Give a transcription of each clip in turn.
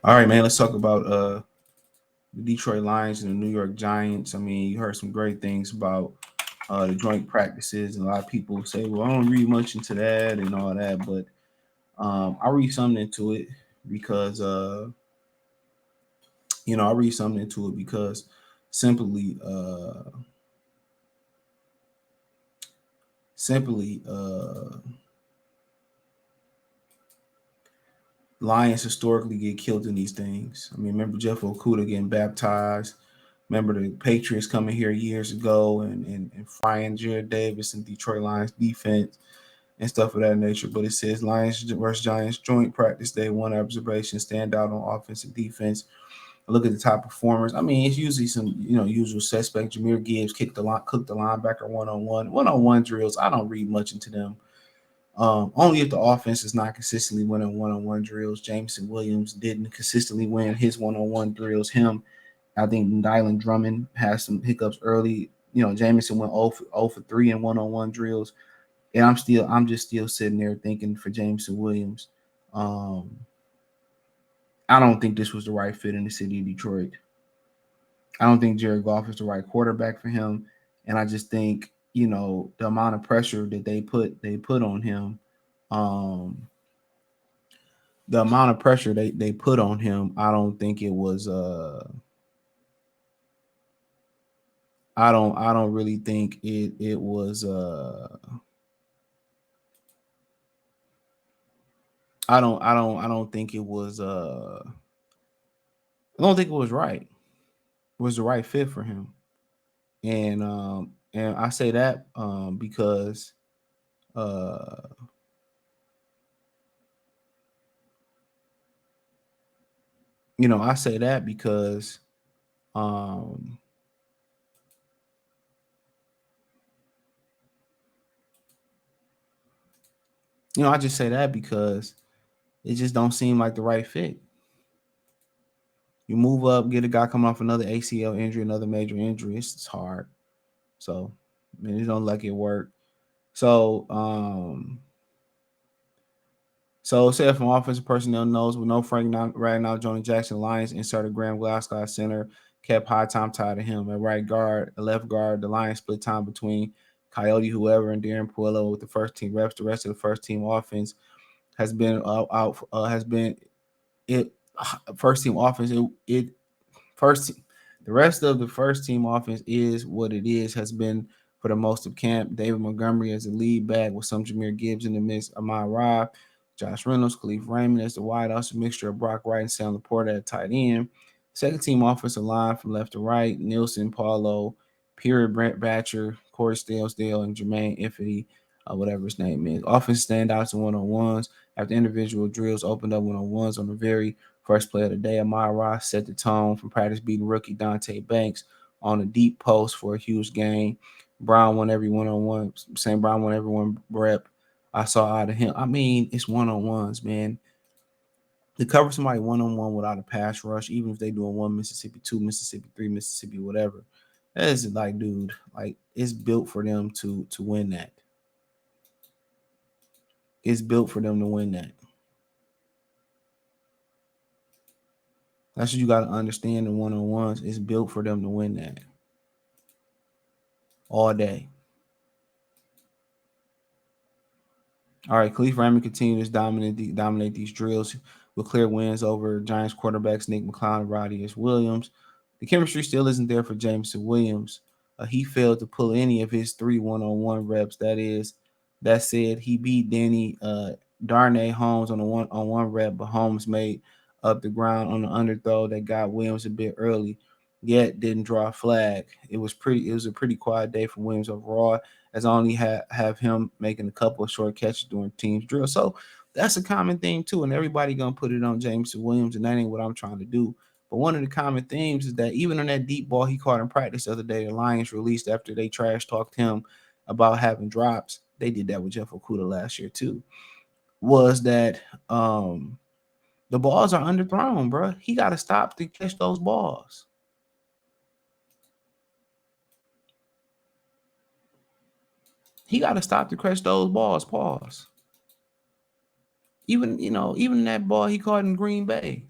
All right, man. Let's talk about the Detroit Lions and the New York Giants. I mean, you heard some great things about the joint practices, and a lot of people say, "Well, I don't read much into that and all that," but I read something into it because I read something into it because simply, simply, Lions historically get killed in these things. I mean, remember Jeff Okuda getting baptized. Remember the Patriots coming here years ago and frying Jared Davis and Detroit Lions defense and stuff of that nature. But it says Lions versus Giants joint practice day, one observation, stand out on offense and defense. Look at the top performers. I mean, it's usually some usual suspect. Jameer Gibbs cooked the linebacker one on one drills. I don't read much into them. Only if the offense is not consistently winning one-on-one drills. Jameson Williams didn't consistently win his one-on-one drills. I think Dylan Drummond had some hiccups early. Jameson went 0 for 3 in one-on-one drills, and I'm just still sitting there thinking for Jameson Williams. Um, I don't think this was the right fit in the city of Detroit. I don't think Jared Goff is the right quarterback for him, and I just think the amount of pressure that they put on him. Um, the amount of pressure they put on him, I don't think it was I don't really think it was I don't think it was I don't think it was right. It was the right fit for him. And I say that because uh I say that because um I just say that because it just don't seem like the right fit. You move up, get a guy coming off another ACL injury, another major injury. It's hard. So, I mean, it don't like it work. So, say if an offensive personnel knows with no Frank Ragnow, Jonah Jackson, Lions inserted Graham Glasgow center, kept high time tied to him. At right guard, at left guard, the Lions split time between Coyote whoever and Darren Puello with the first team reps. The rest of the first team offense has been has been it first team offense it first the rest of the first team offense is what it is, has been for the most of camp. David Montgomery as the lead back with some Jameer Gibbs in the mix, Amon Ra, Josh Reynolds, Khalif Raymond as the wide out, a mixture of Brock Wright and Sam Laporta at tight end. Second team offensive line from left to right, Nielsen, Paulo, Pierre Brent Batcher, Corey Stalesdale, and Jermaine Ifedy, whatever his name is. Offense standouts and one-on-ones. After individual drills opened up one-on-ones on the very first play of the day, Amon Ross set the tone from practice beating rookie Dante Banks on a deep post for a huge gain. Brown won every one-on-one. St. Brown won every one rep I saw out of him. I mean, it's one-on-ones, man. To cover somebody one-on-one without a pass rush, even if they doing one Mississippi, two Mississippi, three Mississippi, whatever, that is like, dude, like it's built for them to win that. It's built for them to win that. That's what you got to understand. The one-on-ones is built for them to win that all day. All right, Khalif Raymond continues to dominate these drills with clear wins over Giants quarterbacks Nick McCloud and Roddy S. Williams. The chemistry still isn't there for Jameson Williams. He failed to pull any of his 3 one-on-one reps. That said, he beat Danny Darnay Holmes on a one-on-one rep, but Holmes made up the ground on the underthrow that got Williams a bit early, yet didn't draw a flag. It was a pretty quiet day for Williams overall, as I only have him making a couple of short catches during teams drill. So that's a common thing too, and everybody gonna put it on Jameson Williams, and that ain't what I'm trying to do. But one of the common themes is that even on that deep ball he caught in practice the other day, the Lions released after they trash talked him about having drops. They did that with Jeff Okuda last year too. Was that the balls are underthrown, bro? He got to stop to catch those balls. He got to stop to catch those balls. Pause. Even that ball he caught in Green Bay.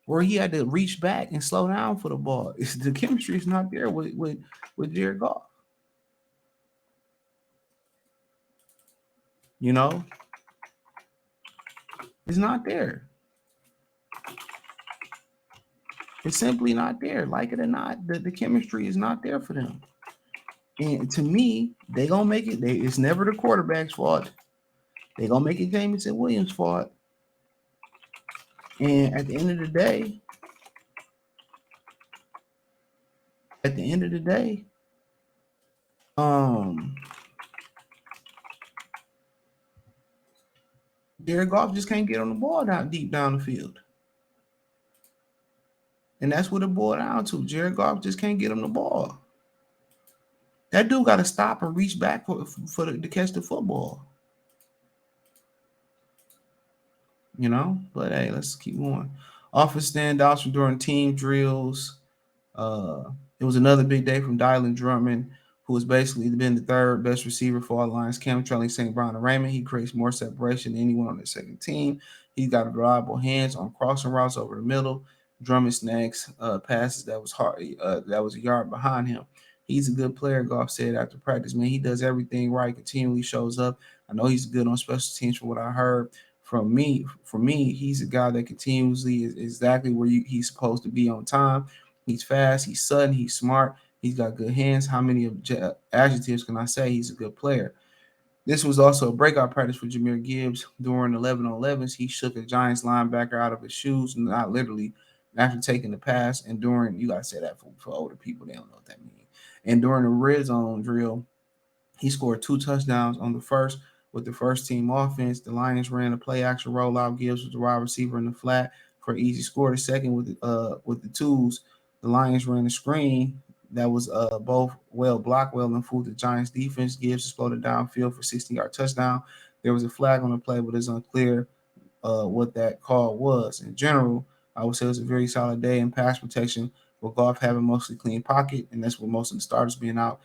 where he had to reach back and slow down for the ball. The chemistry is not there with Jared Goff. You know, it's not there. It's simply not there. Like it or not, the chemistry is not there for them. And to me, they gonna make it. It's never the quarterback's fault. They gonna make it Jameson Williams' fault. And at the end of the day, um, Jared Goff just can't get on the ball down deep down the field. And that's what it boiled down to. Jared Goff just can't get him the ball. That dude got to stop and reach back to catch the football. You know, but hey, let's keep going. Offense standouts from during team drills. Uh, it was another big day from Dylan Drummond, who has basically been the third best receiver for all lines, Cam trailing St. Brown and Raymond. He creates more separation than anyone on the second team. He's got reliable hands on crossing routes over the middle. Drummond snags passes that was hard, that was a yard behind him. He's a good player, Goff said after practice. Man, he does everything right, continually shows up. I know he's good on special teams from what I heard. For me, he's a guy that continuously is exactly where he's supposed to be on time. He's fast, he's sudden, he's smart, he's got good hands. How many adjectives can I say? He's a good player. This was also a breakout practice for Jahmyr Gibbs. During 11 on 11s, he shook a Giants linebacker out of his shoes, not literally, after taking the pass. And during, you got to say that for older people, they don't know what that means. And during the red zone drill, he scored 2 touchdowns on the first with the first team offense. The Lions ran a play action rollout. Gibbs was the wide receiver in the flat for an easy score. The second with the twos, the Lions ran a screen that was both well blocked, well and fooled the Giants defense. Gibbs exploded downfield for 60-yard touchdown. There was a flag on the play, but it's unclear what that call was. In general, I would say it was a very solid day in pass protection, with Goff having mostly clean pocket, and that's with most of the starters being out.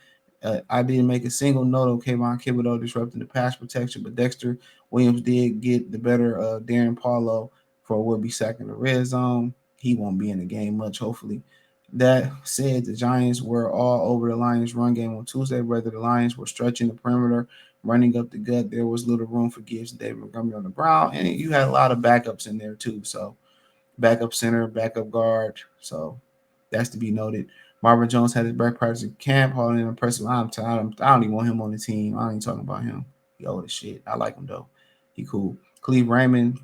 I didn't make a single note of Kayvon Thibodeaux disrupting the pass protection, but Dexter Williams did get the better of Darren Paulo for a would-be sack in the red zone. He won't be in the game much, hopefully. That said, the Giants were all over the Lions' run game on Tuesday. Whether the Lions were stretching the perimeter, running up the gut, there was little room for Gibbs and David Montgomery on the ground, and you had a lot of backups in there too. So backup center, backup guard. So that's to be noted. Marvin Jones had his back practice at camp, holding an impressive. I don't even want him on the team. I ain't talking about him. He old as shit. I like him though. He cool. Cleve Raymond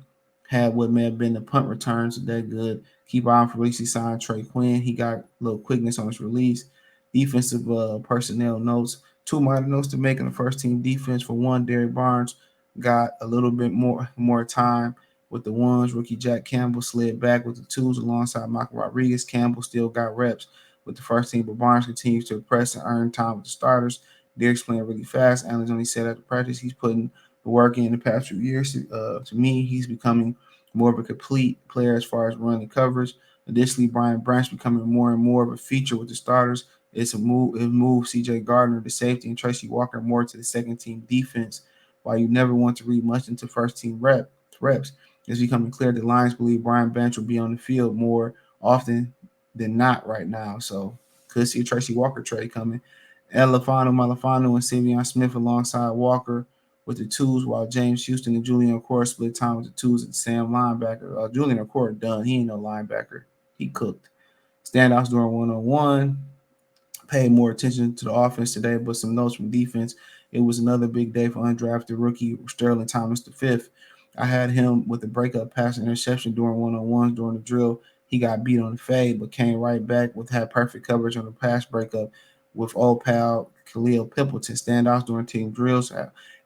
had what may have been the punt returns. So that good. Keep on for release. He signed Trey Quinn. He got a little quickness on his release. Defensive personnel notes. 2 minor notes to make in the first team defense. For one, Derek Barnes got a little bit more time with the ones. Rookie Jack Campbell slid back with the twos alongside Michael Rodriguez. Campbell still got reps with the first team, but Barnes continues to impress and earn time with the starters. Derek's playing really fast. Allen only said after practice he's putting the work in the past few years. To me, he's becoming more of a complete player as far as running coverage. Additionally, Brian Branch becoming more and more of a feature with the starters. It moved C.J. Gardner to safety and Tracy Walker more to the second team defense. While you never want to read much into first team reps, it's becoming clear the Lions believe Brian Branch will be on the field more often than not right now. So could see a Tracy Walker trade coming. Malafano, and Savion Smith alongside Walker with the twos, while James Houston and Julian Ocore split time with the twos at Sam linebacker. Julian Ocore done. He ain't no linebacker. He cooked. Standouts during 1-on-1. Paid more attention to the offense today, but some notes from defense. It was another big day for undrafted rookie Sterling Thomas V. I had him with a breakup pass interception during 1-on-ones during the drill. He got beat on the fade, but came right back with had perfect coverage on the pass breakup with old pal Khalil Pimpleton. Standouts during team drills.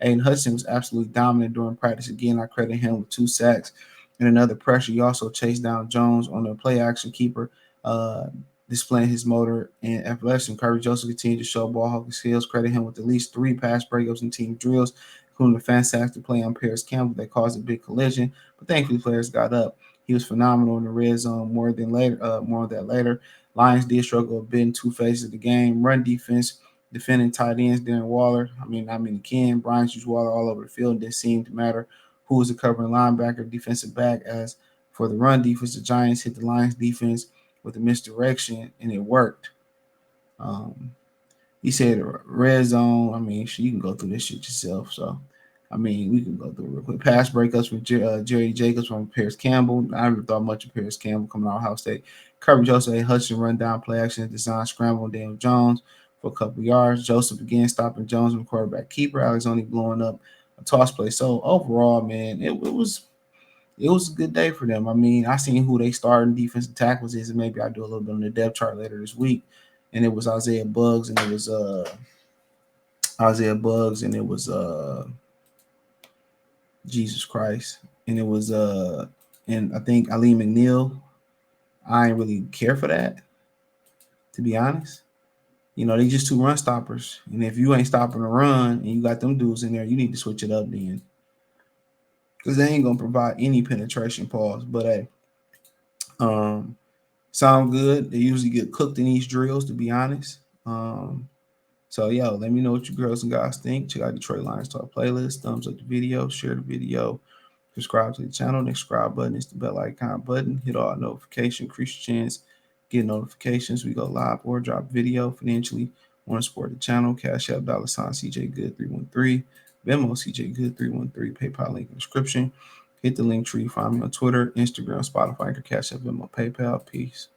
Aiden Hudson was absolutely dominant during practice. Again, I credit him with 2 sacks and another pressure. He also chased down Jones on the play action keeper. Uh, Displaying his motor and athleticism. Curry Joseph continued to show ball hawking skills. Credit him with at least 3 pass breakups in team drills, including the fantastic play on Paris Campbell that caused a big collision. But thankfully, players got up. He was phenomenal in the red zone. More on that later. Lions did struggle a bit in 2 phases of the game. Run defense, defending tight ends, Darren Waller. Ken. Brian used Waller all over the field. It didn't seem to matter who was the covering linebacker, defensive back, as For the run defense, the Giants hit the Lions defense with a misdirection, and it worked. Um, he said red zone. I mean, you can go through this shit yourself. So, I mean, we can go through it real quick. Pass breakups from Jerry Jacobs from Paris Campbell. I never thought much of Paris Campbell coming out of Ohio State. Kirby Joseph, a Hudson run down play action, design scramble on Daniel Jones for a couple yards. Joseph again stopping Jones with quarterback keeper. Alex only blowing up a toss play. So overall, man, it was a good day for them. I mean, I seen who they starting defensive tackles is, and maybe I'll do a little bit on the depth chart later this week. And it was Isaiah Bugs, and it was Isaiah Bugs, and it was Jesus Christ, and it was and I think Ali McNeil. I ain't really care for that, to be honest. You know, they just two run stoppers, and if you ain't stopping the run and you got them dudes in there, you need to switch it up then, because they ain't gonna provide any penetration pause. But hey, um, sound good. They usually get cooked in these drills, to be honest. So yo, let me know what you girls and guys think. Check out Detroit Lions Talk playlist. Thumbs up the video, share the video, subscribe to the channel. Next subscribe button is the bell icon button. Hit all notifications, increase your chance, get notifications. We go live or drop video financially. Want to support the channel? Cash App $ CJ Good 313, Venmo CJ Good 313, PayPal link in the description. Hit the link tree. Find me on Twitter, Instagram, Spotify, Cash App, Venmo, PayPal. Peace.